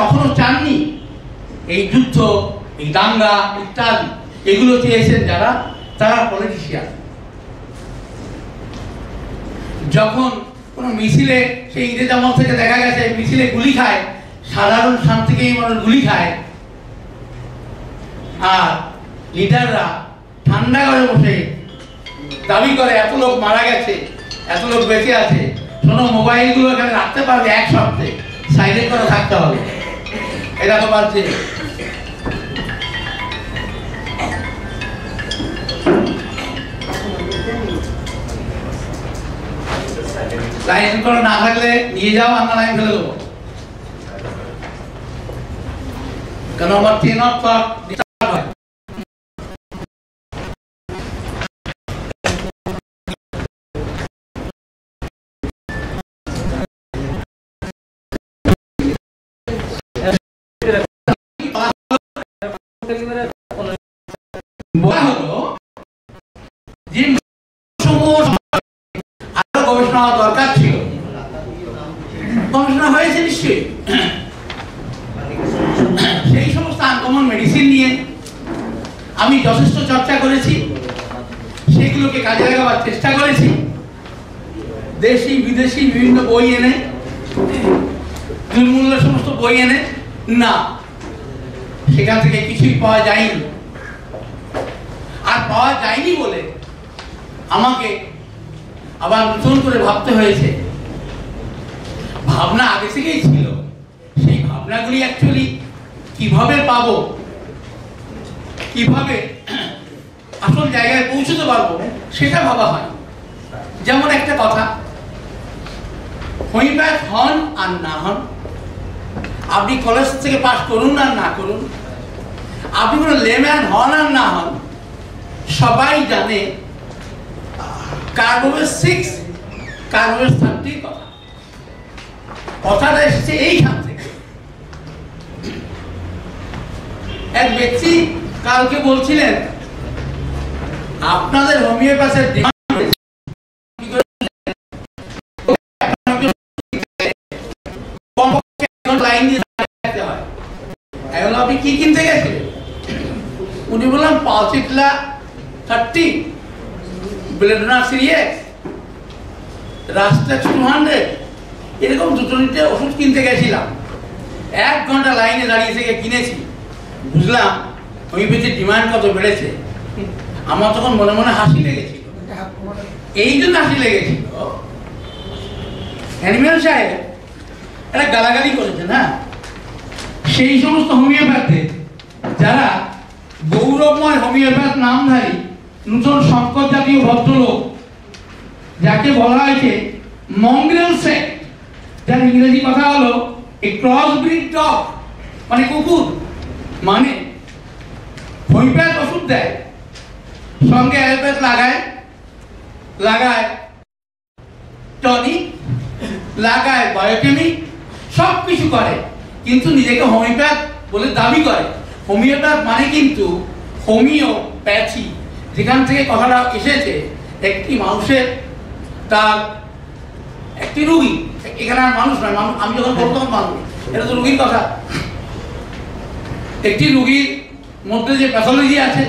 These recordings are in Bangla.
কখনো চাননি। এই যুদ্ধ, এই দাঙ্গা ইত্যাদি এগুলো চেয়েছেন যারা, তারা পলিটিশিয়ান। যখন কোনো মিছিলে, সেই ইংরেজ আমল থেকে দেখা গেছে মিছিলে গুলি খায়, সাধারণ শান্তিকেই মানুষ গুলি খায়, আর লিডাররা ঠান্ডা ঘরে বসে দাবি করে এত লোক মারা গেছে, এত লোক বেঁচে আছে, শোনো মোবাইলগুলো এখানে রাখতে পারবে এক সপ্তাহে, সাইলেন্ট করে থাকতে হবে, এটা তো পারছে। লাইন করে না থাকলে নিয়ে যাও, আমরা লাইন ফেলে দেবো, কেন আমার ট্রেন অফ থট ডিস্টার্ব হয়। বলা হলো যে আরো গবেষণা হওয়া দরকার ছিল, গবেষণা হয়েছে নিশ্চয়ই। সেই সমস্ত আনকমন মেডিসিন নিয়ে আমি যথেষ্ট চর্চা করেছি, সেগুলোকে কাজে লাগাবার চেষ্টা করেছি, দেশি বিদেশি বিভিন্ন বই এনে, দুর্মূল্য সমস্ত বই এনে, না সেখান থেকে কিছুই পাওয়া যায়নি। আর পাওয়া যায়নি বলে আমাকে আবার নতুন করে ভাবতে হয়েছে। ভাবনা আগে থেকেই ছিল, সেই ভাবনাগুলি অ্যাকচুয়ালি কিভাবে পাবো, কিভাবে আসল জায়গায় পৌঁছতে পারবো, সেটা ভাবা হয়। যেমন একটা কথা, হোমিওপ্যাথ হন আর না হন, আপনি কলেজ থেকে পাস করুন আর না করুন, আপনি কোনো লেম্যান হন আর না হন, সবাই জানে কার্বোভেজ 6 কার্বোভেজ 30 কথা। কথাটা এসেছে এইখান থেকে। এক ব্যক্তি কালকে বলছিলেন আপনাদের হোমিওপ্যাথের লাইন দিয়ে রাখতে হয়। এখন আপনি কি কিনতে গেছিলেন? উনি বললাম পালসিটলা 30, বেলেডোনা সিরিয়াস, রাস্টেক্স 200, এরকম দুটো নিতে ওষুধ কিনতে গেছিলাম। 1 ঘন্টা লাইনে দাঁড়িয়ে থেকে কিনেছি। বুঝলাম হোমিওপ্যাথির ডিমান্ড কত বেড়েছে। আমার তখন মনে মনে হাসি লেগেছিল। এই জন্য হাসি লেগেছিল, অ্যানিম্যাল সাহেব একটা গালাগালি করেছে না, সেই সমস্ত হোমিওপ্যাথে যারা গৌরবময় হোমিওপ্যাথ নামধারী নূতন সংকট জাতীয় ভদ্রলোক, যাকে বলা হয়েছে মঙ্গ্রেল সেক্ট, যার ইংরেজি কথা হলো এ ক্রস ব্রিড ডগ, মানে কুকুর, মানে হোমিওপ্যাথ ওষুধ দেয়, সঙ্গে অ্যালোপ্যাথ লাগায় টনিক, লাগায় বায়োকেমিক, সব কিছু করে, কিন্তু নিজেকে হোমিওপ্যাথ বলে দাবি করে। হোমিওপ্যাথ মানে কিন্তু হোমিওপ্যাথি, যেখান থেকে কথাটা এসেছে, একটি মানুষের, তার একটি রোগী, এখানে আর মানুষ নয়, আমি যখন বলবো তখন মানুষ, এটা তো রোগীর কথা। একটি রোগীর মধ্যে যে প্যাথোলজি আছে,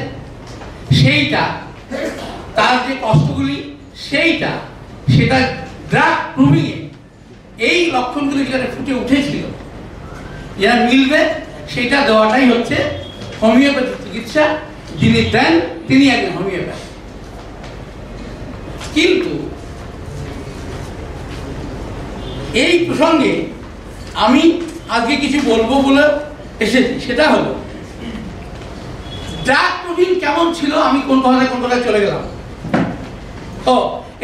সেইটা, তার যে কষ্টগুলি, সেটা ড্রাগ প্রুভিংয়ে এই লক্ষণগুলি যেখানে ফুটে উঠেছিল, যেটা মিলবে সেটা দেওয়াটাই হচ্ছে হোমিওপ্যাথি চিকিৎসা। যিনি দেন তিনি একজন হোমিওপ্যাথ। কিন্তু এই প্রসঙ্গে আমি আজকে কিছু বলবো বলে এসেছি, সেটা হলো ড্রাগ প্রুভিং কেমন ছিল। আমি কোন কথায় চলে গেলাম, ও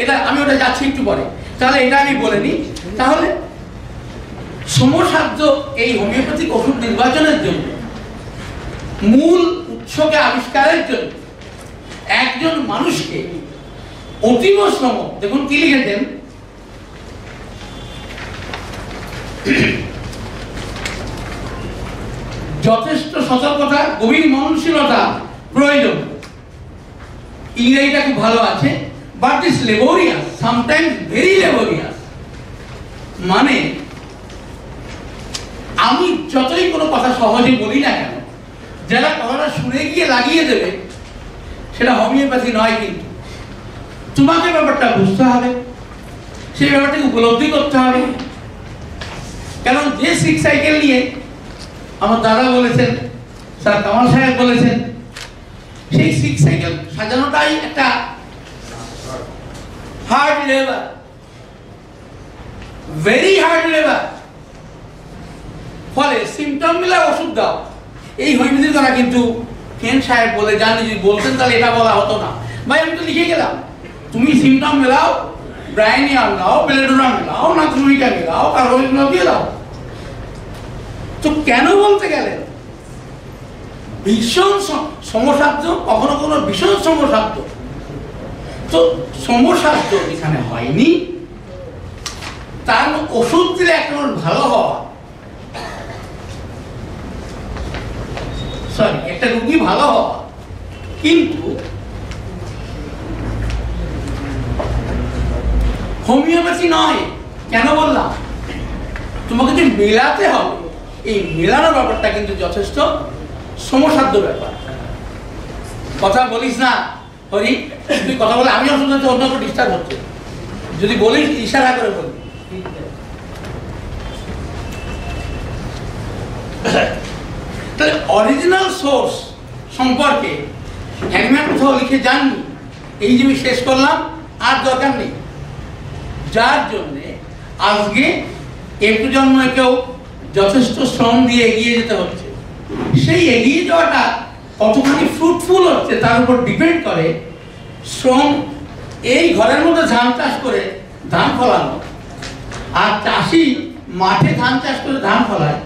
এটা আমি ওটা যাচ্ছি একটু পরে। তাহলে এটা আমি বলে নিই। তাহলে সমসাধ্য এই হোমিওপ্যাথিক ওষুধ নির্বাচনের জন্য, মূল উৎসকে আবিষ্কারের জন্য একজন মানুষকে অতীব শ্রম, দেখুন কি লিখেছেন, যথেষ্ট সতর্কতা, গভীর মননশীলতা প্রয়োজন। ইংরেজিটা খুব ভালো আছে, but is laborious, sometimes very laborious. মানে আমি যতই কোনো কথা সহজে বলি না কেন, যারা কথাটা শুনে গিয়ে লাগিয়ে দেবে সেটা হোমিওপ্যাথি নয়। কিন্তু তোমাকে ব্যাপারটা বুঝতে হবে, সেই ব্যাপারটাকে উপলব্ধি করতে হবে। কারণ যে 6 সাইকেল নিয়ে আমার দাদা বলেছেন, স্যার কামাল সাহেব বলেছেন, সেই 6 সাইকেল সাজানোটাই একটা hard labour, very hard labour. ফলে সিমটম মিলা ওষুধ দাও, এই হোমিওপ্যাথির কথা কিন্তু কেন সাহেব বলে যান। যদি বলতেন তাহলে এটা বলা হতো না। ভাই আমি তো লিখে গেলাম, তুমি সিমটম মেলাও, ব্রাইনিয়া মেলাও, বেলেডোনা মেলাও, নাথ্রুমিকা মেলাও, কার্বোহাইড্রেট দিয়ে দাও। তো কেন বলতে গেলেন ভীষণ সমসাধ্য, কখনো কোনো ভীষণ সমসাধ্য। তো সমসাধ্য এখানে হয়নি, তার ওষুধ দিলে এখন ভালো হওয়া, সরি একটা রোগী ভালো হওয়া, কিন্তু হোমিওপ্যাথি নয়। কেন বললাম? তোমাকে যে মেলাতে হবে, এই মেলানোর ব্যাপারটা কিন্তু যথেষ্ট সমসাধ্য ব্যাপার। কথা বলিস না হরি, তুই কথা বলে আমি অসুবিধা হচ্ছে, অন্য কোনো ডিস্টার্ব হচ্ছে। যদি বলিস ইশারা করে বলি। তাহলে অরিজিনাল সোর্স সম্পর্কে হ্যানিম্যান কোথাও লিখে যাননি, এই যে আমি শেষ করলাম, আর দরকার নেই। যার জন্যে আজকে এই প্রজন্মকেও যথেষ্ট শ্রম দিয়ে এগিয়ে যেতে হচ্ছে। সেই এগিয়ে যাওয়াটা কতখানি ফ্রুটফুল হচ্ছে তার উপর ডিপেন্ড করে শ্রম। এই ঘরের মধ্যে ধান চাষ করে ধান ফলানো, আর চাষি মাঠে ধান চাষ করে ধান ফলায়,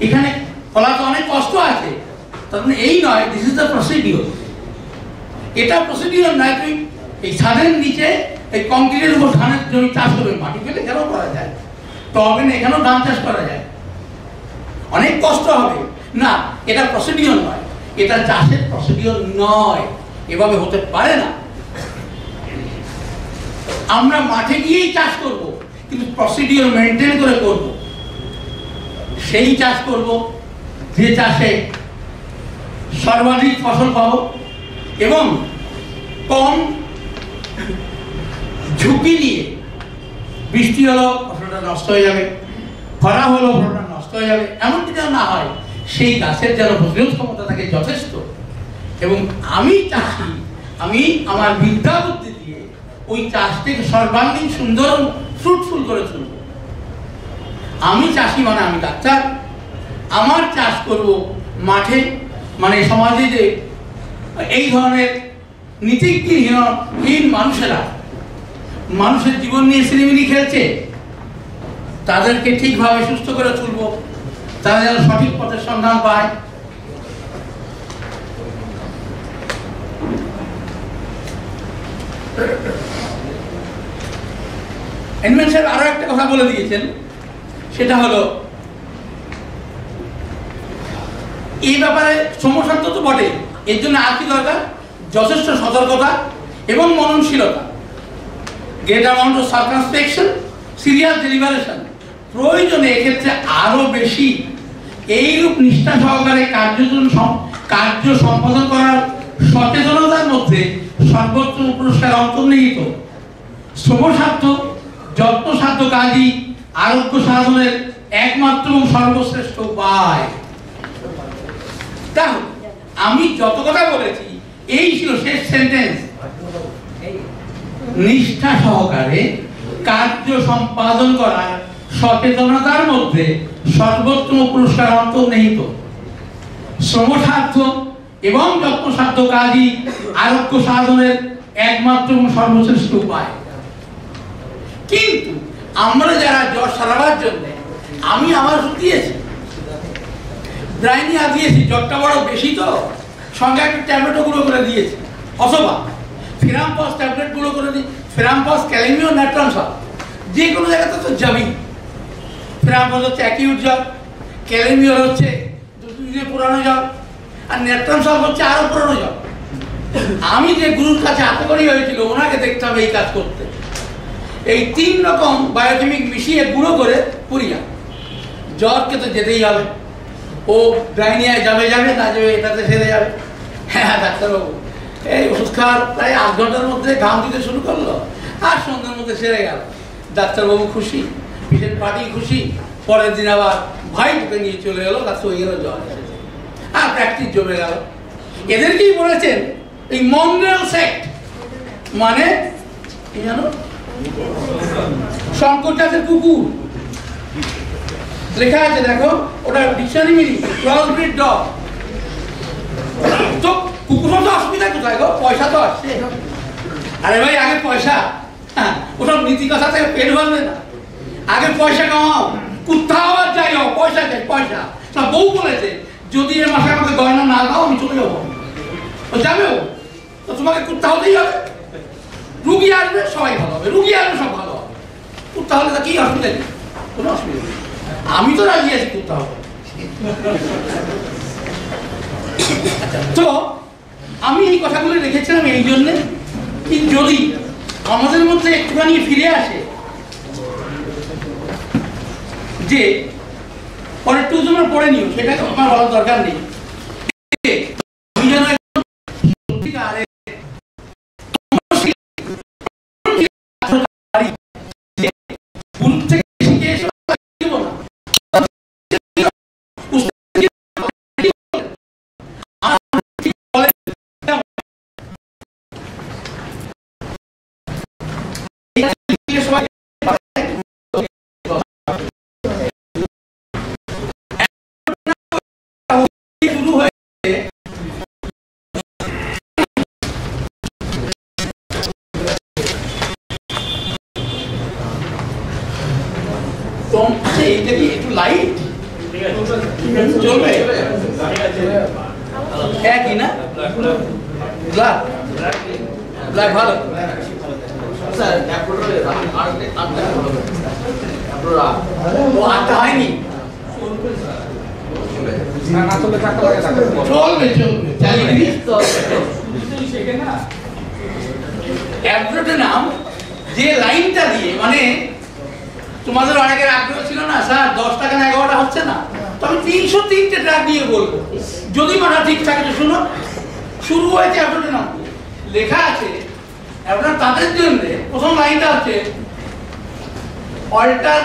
এখানে ফলাতে অনেক কষ্ট আছে। তার মানে এই নয় দিস ইজ দ্য প্রসিডিওর। এটা প্রসিডিওর নয় তুই এই ছাদের নিচে এই কংক্রিটের উপর ধানের জমি চাষ করবে, মাটি ফেলে কেন করা যায়? তবে না এখানেও ধান চাষ করা যায়, অনেক কষ্ট হবে না। এটা প্রসিডিওর নয়, এটা চাষের প্রসিডিওর নয়, এভাবে হতে পারে না। আমরা মাঠে গিয়েই চাষ করব, কিন্তু প্রসিডিওর মেনটেন করে করব। সেই চাষ করব যে চাষে সর্বাধিক ফসল পাবো এবং কম ঝুঁকি নিয়ে। বৃষ্টি হলো ফসলটা নষ্ট হয়ে যাবে, খরা হলো ফসলটা নষ্ট হয়ে যাবে, এমনটি যেন না হয়। সেই গাছের যেন প্রতিরোধ ক্ষমতা থাকে যথেষ্ট। এবং আমি চাষি, আমি আমার বিদ্যা বুদ্ধি দিয়ে ওই চাষটিকে সর্বাঙ্গীন সুন্দর ফ্রুটফুল করে তুলব। আমি চাষি মানে আমি ডাক্তার, আমার চাষ করব মাঠে, মানে সমাজে যে এই ধরনের নীতিহীন মানুষেরা মানুষের জীবন নিয়ে সিনেমিনি খেলছে, তাদেরকে ঠিকভাবে সুস্থ করে তুলব, তারা যেন সঠিক পথের সন্ধান পায়। হ্যানিম্যান সাহেব আরো একটা কথা বলে দিয়েছেন, সেটা হলো এই ব্যাপারে সমসাধ্য তো বটে, এর জন্য আর কি দরকার? যথেষ্ট সতর্কতা এবং মননশীলতা, great amount of circumspection, serious deliberation. প্রয়োজনে এক্ষেত্রে আরো বেশি এইরূপ নিষ্ঠা সহকারে কার্য সম্পাদন করার সচেতনতার মধ্যে সর্বোত্তম পুরস্কার অন্তর্নিহিত। শ্রমসাধ্য যত্নসাধ্য কাজই আরোগ্য সাধনের একমাত্র এবং সর্বশ্রেষ্ঠ উপায়। তাহলে আমি যত কথা বলেছি এই ছিল শেষ সেন্টেন্স। নিষ্ঠা সহকারে কার্য সম্পাদন করার সচেতনতার মধ্যে সর্বোত্তম পুরস্কার অন্তর্নিহিত। শ্রমসাধ্য এবং যত্নসাধ্য কাজই আরোগ্য সাধনের একমাত্র এবং সর্বশ্রেষ্ঠ উপায়। কিন্তু আমরা যারা জ্বর সারাবার জন্য, আমি আমার ওষুধ দিয়েছি, ব্রাইনিয়া দিয়েছি, জ্বরটা বড় বেশি তো সঙ্গে একটা ট্যাবলেটও গুঁড়ো করে দিয়েছি, অথবা ফেরাম্পস ট্যাবলেট গুঁড়ো করে দিই, ফেরাম্পস, ক্যালেমিও, ন্যাট্রামসল, যে কোনো জায়গাতে তো যাবি। ফেরাম্পস হচ্ছে অ্যাকিউট জ্বর, ক্যালেমিওর হচ্ছে 2 দিনের পুরানো জ্বর, আর ন্যাট্রামসল হচ্ছে আরো পুরানো জ্বর। আমি যে গুরুর কাছে হাতে করি হয়েছিল, ওনাকে দেখতে হবে এই কাজ করতে। এই 3 রকম বায়োকেমিক মিশিয়ে গুঁড়ো করে পুরিয়া, জ্বরকে তো যেতেই হবে। ও ডাইনিয়ায় যাবে যাবে না যাবে এটাতে সেরে যাবে। হ্যাঁ ডাক্তারবাবু এই ওষুধ খাওয়ার প্রায় 8 ঘন্টার মধ্যে ঘাম দিতে শুরু করলো, আর সন্ধ্যের মধ্যে সেরে গেল। ডাক্তারবাবু খুশি, পেশেন্ট পার্টি খুশি। পরের দিন আবার ভাই তোকে নিয়ে চলে এলো, তার সঙ্গে জ্বর এসেছে, আর প্র্যাকটিস জমে গেল। এদেরকেই বলেছেন এই মনগ্রেল সেক্ট, মানে কি জানো, শঙ্কর জাতের কুকুর। লেখা আছে দেখো, ওটা dictionary meaning cross breed dog. তো কুকুর তো অসুবিধা কোথায় গো, পয়সা তো আসছে। আরে ভাই আগে পয়সা, হ্যাঁ ওসব নীতি কথা থেকে পেট ভরবে না। আগে পয়সা কামাও, কোথাও আর যাই হোক পয়সা চাই পয়সা। তা বউ বলেছে যদি এ মাসে আমাকে গয়না না দাও আমি চলে যাবো। ও যাবেও তো, তোমাকে কুত্তা হতেই হবে। রুগী আসবে সবাই ভালো হবে, রুগী আসবে সব ভালো হবে। কুত্তা হলে তা কি অসুবিধা নেই, কোনো অসুবিধা নেই। আমি তো রাজি আছি কুত্তা হবে। তো আমি এই কথাগুলো রেখেছিলাম এই জন্যে কি, যদি আমাদের মধ্যে একটুখানি ফিরে আসে যে পরের টু তোমরা পড়ে নিও, সেটা আমার বলার দরকার নেই। চলবে একই না, ব্ল্যাক ব্ল্যাক ভালো। হয়নি চলবে চলবে। নাম যে লাইনটা দিয়ে, মানে তোমাদের অনেকের আগ্রহ ছিল না স্যার 10 টাকা না 11টা হচ্ছে না, তো আমি 303টে ট্রাক দিয়ে বলবো, যদি মাথা ঠিক থাকে তো শুনো। শুরু হয়েছে অ্যাডভার্টের নাম, লেখা আছে অ্যাডভার্টার তাদের জন্য। প্রথম লাইনটা হচ্ছে অল্টার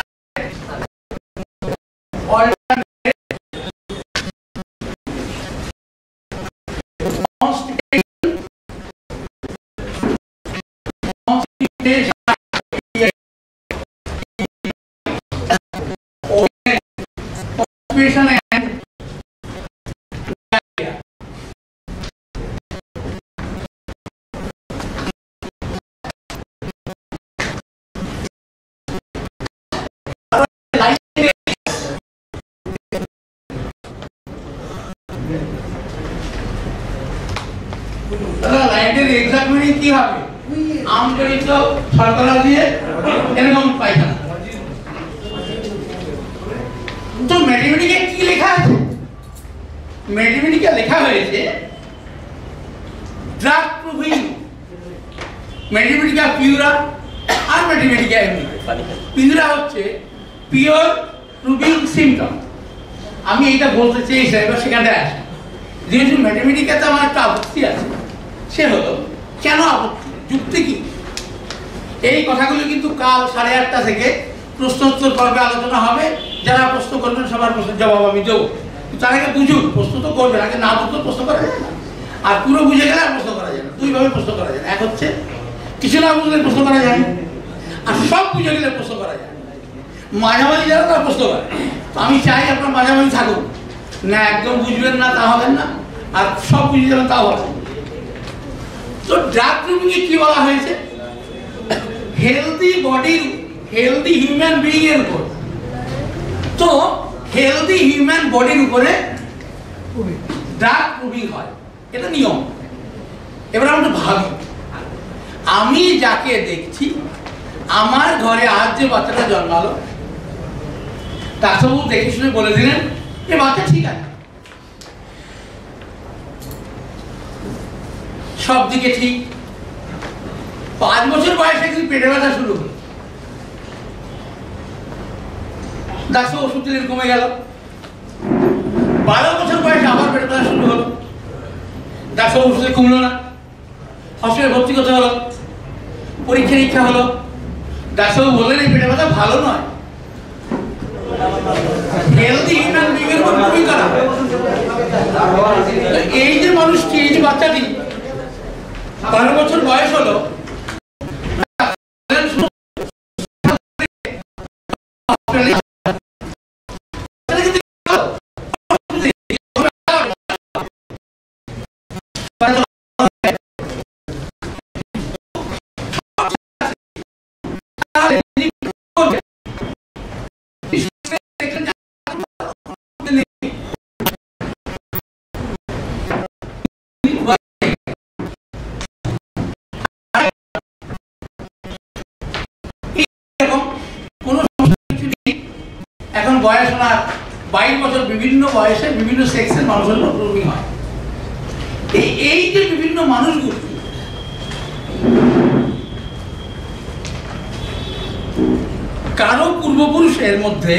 লাইনের এক্সাক্ট মিনিং কি হবে? আমজনিত শর্করা দিয়ে এরকম পায়খানা। তো ম্যাথমেটিক্যাল কি লেখা আছে? ম্যাথমেটিক্যাল লেখা হয়েছে ড্রাগ প্রুভিং, ম্যাথমেটিক্যাল পিউরা আর ম্যাথমেটিক্যাল পিউরা হচ্ছে পিওর প্রুভিং সিম্পটম। আমি এইটা বলতে চাই, এবার সেখানে আসে যেহেতু ম্যাথমেটিক্যাতে আমার একটা আপত্তি আছে, সে হলো কেন আপত্তি, যুক্তি কি? এই কথাগুলো কিন্তু কাল 8:30 থেকে প্রশ্নোত্তর পর্বে আলোচনা হবে। যারা প্রশ্ন করবেন সবার প্রশ্নের জবাব আমি দেবো। তার আগে বুঝুন, প্রশ্ন তো করবেন, আগে না বুঝতে প্রশ্ন করা যায় না, আর পুরো বুঝে গেলে আর প্রশ্ন করা যায় না। দুইভাবে প্রশ্ন করা যায়, এক হচ্ছে কিছু না বুঝলে প্রশ্ন করা যায়, আর সব বুঝে গেলে প্রশ্ন করা যায়। মাঝামাঝি যারা তারা প্রশ্ন করে, তো আমি চাই আপনার মাঝামাঝি থাকুন, না একদম বুঝবেন না তা হবেন না, আর সব বুঝে যাবেন তাও হবে। তো ড্রাগ প্রুভিংয়ে কি বলা হয়েছে? হেলদি বডির, হেলদি হিউম্যান বিইং এর উপর। তো হেলদি হিউম্যান বডির উপরে ড্রাগ প্রুভিং হয়, এটা নিয়ম। এবার আমরা ভাবি, আমি যাকে দেখছি, আমার ঘরে আজ যে বাচ্চাটা জন্মালো, ডাক্তারবাবু দেখে শুনে বলে দিলেন এ বাচ্চা ঠিক আছে, সব দিকে ঠিক। 5 বছর বয়সে কিন্তু পেটে ব্যথা শুরু হলো, ডাক্তার ওষুধ দিলেন কমে গেল। 12 ডাক্তার ওষুধে কমলো না, হসপিটালে ভর্তি করতে হলো, পরীক্ষা নিরীক্ষা হলো, ডাক্তারবাবু বললেন এই পেটের ব্যথা ভালো নয়, হেলদি হিউম্যান বিং এর উপর খুবই খারাপ। এই যে মানুষটি, এই যে বাচ্চাটি 12 বছর বয়স হলো, এখন বয়স ওনার 22 বছর, বিভিন্ন বয়সে বিভিন্ন সেক্সের মানুষের রোগী হয়। এই যে বিভিন্ন মানুষগুলো কারো পূর্বপুরুষের মধ্যে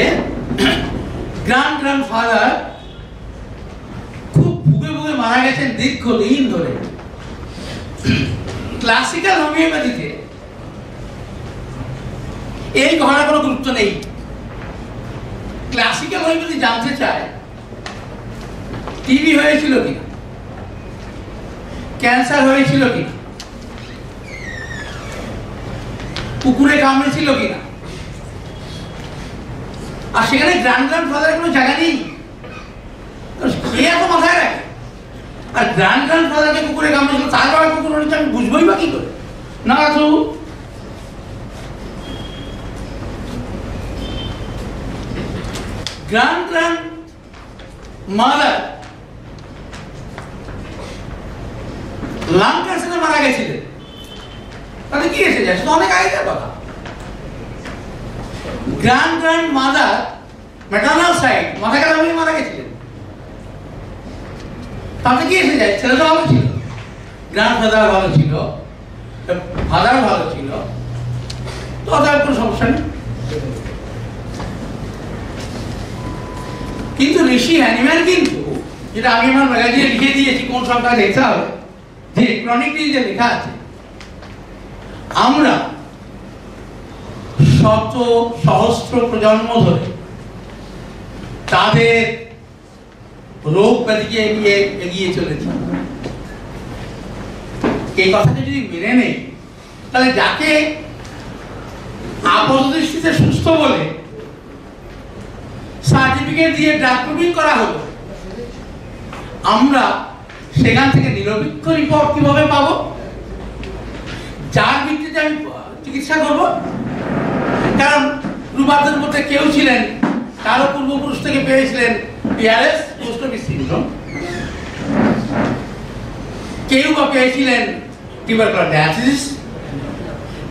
গ্র্যান্ড ফাদার খুব ভুগে ভুগে মারা গেছেন দীর্ঘদিন ধরে। ক্লাসিক্যাল হোমিওপ্যাথিতে এই ঘটনার কোনো গুরুত্ব নেই। ক্লাসিক্যাল হোমিওপ্যাথি জানতে চায় টিবি হয়েছিল কিনা, ক্যান্সার হয়েছিল কিনা, কুকুরে কামড়েছিল কিনা, আর সেখানে গ্র্যান্ড ফাদারের কোনো জায়গা নেই। কে এত মাথায় রাখে? আর গ্র্যান্ড ফাদারকে কুকুরে কামড়েছিল, তার বাবা কুকুর হয়েছে, আমি বুঝবোই বা কি করে? না তো গ্র্যান্ড মাদার লাং ক্যান্সারে মারা গেছিলেন, তাহলে কি এসে যায়? অনেক আগেকার কথা। গ্র্যান্ড মাদার ম্যাটারনাল সাইড মাথা খারাপ হয়ে মারা গেছিলেন, তাতে কি এসে যায়? ছেলেটা ভালো ছিল, গ্র্যান্ড ফাদার ভালো ছিল, ফাদার ভালো ছিল, তো তার কোনো সমস্যা নেই। কিন্তু ঋষি অ্যানিম্যাল কিন্তু, যেটা আমি আমার ম্যাগাজিনে লিখে দিয়েছি, কোন সংখ্যা লেখা হবে, যে ক্রনিক ডিজিজে লেখা আছে, আমরা শত সহস্র প্রজন্ম ধরে তাদের রোগ ব্যাধিকে নিয়ে এগিয়ে চলেছি। এই কথাটা যদি মেনে নেই, তাহলে যাকে আপাতদৃষ্টিতে সুস্থ বলে সার্টিফিকেট দিয়ে ড্রাগ প্রুফিং করা হলো, আমরা সেখান থেকে নিরপেক্ষ রিপোর্ট কিভাবে পাবো? যার ভিত্তিতে আমি চিকিৎসা করব? কারণ রূপাদের মধ্যে কেউ ছিলেন, কারো পূর্বপুরুষ থেকে পেয়েছিলেন পিআরএস পোস্ট অফিস সিনড্রোম, কেউ বা পেয়েছিলেন টিউবারকুলোসিস,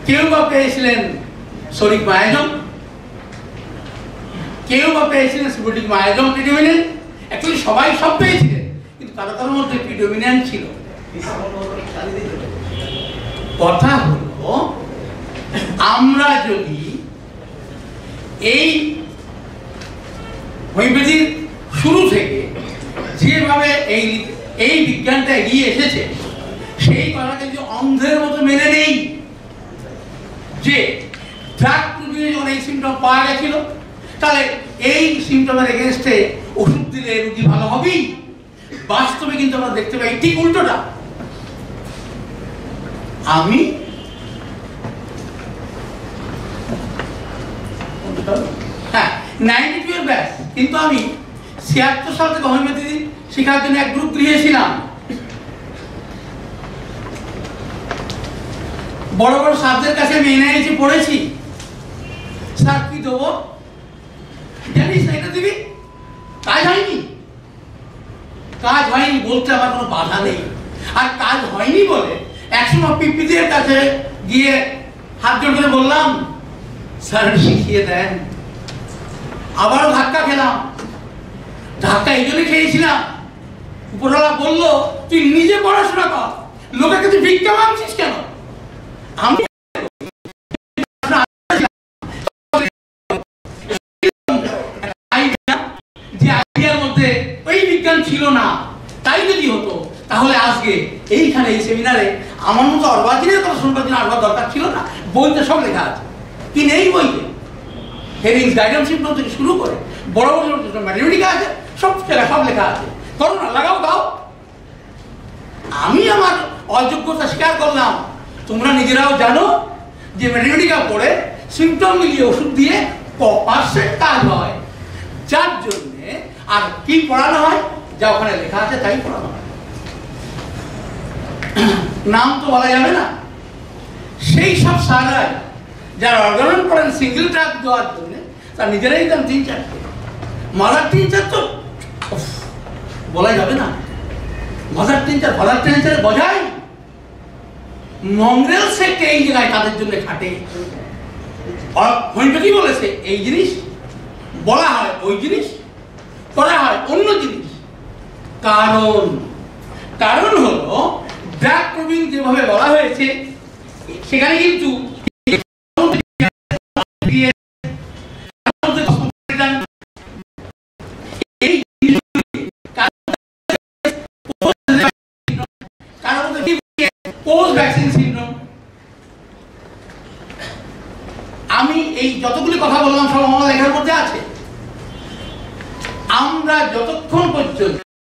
কেউ বা পেয়েছিলেন শরিক মায়াজম, কেউ বা পেয়েছিলেন সিবোটিক মায়াজম প্রিডোমিনেন্ট। অ্যাকচুয়ালি সবাই সব পেয়েছিলেন, কিন্তু কারো কারোর মধ্যে প্রিডোমিনেন্ট ছিল। কথা হলো, আমরা যদি এই হোমিওপ্যাথির শুরু থেকে যেভাবে এই বিজ্ঞানটা এগিয়ে এসেছে, সেই কথাকে যদি অন্ধের মতো মেনে নেই যে ড্রাগ প্রুফিংয়ে যখন এই সিমটম পাওয়া গেছিল, তাহলে এই সিমটমের এগেনস্টে ওষুধ দিলে রোগী ভালো হবেই, বাস্তবে কিন্তু আমরা দেখতে পাই ঠিক উল্টোটা। আমি হ্যাঁ 92 এর ব্যাচ, কিন্তু আমি 76 সাল থেকে হোমিওপ্যাথি শেখার জন্য এক গ্রুপ গৃহেছিলাম। বড় বড় সাবজের কাছে আমি এনআইএসে পড়েছি। স্যার কি দেবো? জানিস না এটা দিবি? কাজ হয়নি, কাজ হয়নি বলতে আমার কোনো বাধা নেই। আর কাজ হয়নি বলে একসময় পিপিদের কাছে গিয়ে হাত জোড় করে বললাম, স্যার শিখিয়ে দেন। আবারও ধাক্কা খেলাম। ধাক্কা এই জন্য খেয়েছিলাম, উপরওয়ালা বললো তুই নিজে পড়াশোনা কর, লোকের কাছে ভিক্ষা মাংছিস কেন? আমি যে আইডিয়ার মধ্যে ওই বিজ্ঞান ছিল না, তাই যদি হতো তাহলে আজকে এইখানে এই সেমিনারে আমার মতো অর্বাচীনের কথা শুনবার জন্য আসবার দরকার ছিল না। বইতে সব লেখা আছে, কি নেই বইতে? হেরিংস গাইডেন্স সিম্পটম থেকে শুরু করে বড় বড় ম্যাথমেটিকা আছে, সব জায়গায় সব লেখা আছে। করো না, লাগাও, দাও। আমি আমার অযোগ্যতা স্বীকার করলাম। তোমরা নিজেরাও জানো যে ম্যাথমেটিকা পড়ে সিম্পটম মিলিয়ে ওষুধ দিয়ে % কাজ হয়, যার জন্যে আর কি পড়ানো হয়, যা ওখানে লেখা আছে তাই পড়ানো হয়। নাম তো বলা যাবে না। সেই সব স্যাররাই যারা অর্গানন করেন সিঙ্গেল ট্র্যাক দেওয়ার জন্য, তার নিজেরাই দেন 3-4টে। মাদার 3-4 তো বলা যাবে না। মাদার 3-4 ফাদার 3-4 বোঝাই মংরেল সেক্ট এই জায়গায় তাদের জন্য খাটে। হোমিওপ্যাথি বলেছে এই জিনিস, বলা হয় ওই জিনিস, করা হয় অন্য জিনিস। কারণ হলো ড্রাগ প্রবীণ যেভাবে বলা হয়েছে সেখানে কিন্তু আমি এই যতগুলি কথা বললাম সব আমার লেখার মধ্যে আছে। আমরা যতক্ষণ পর্যন্ত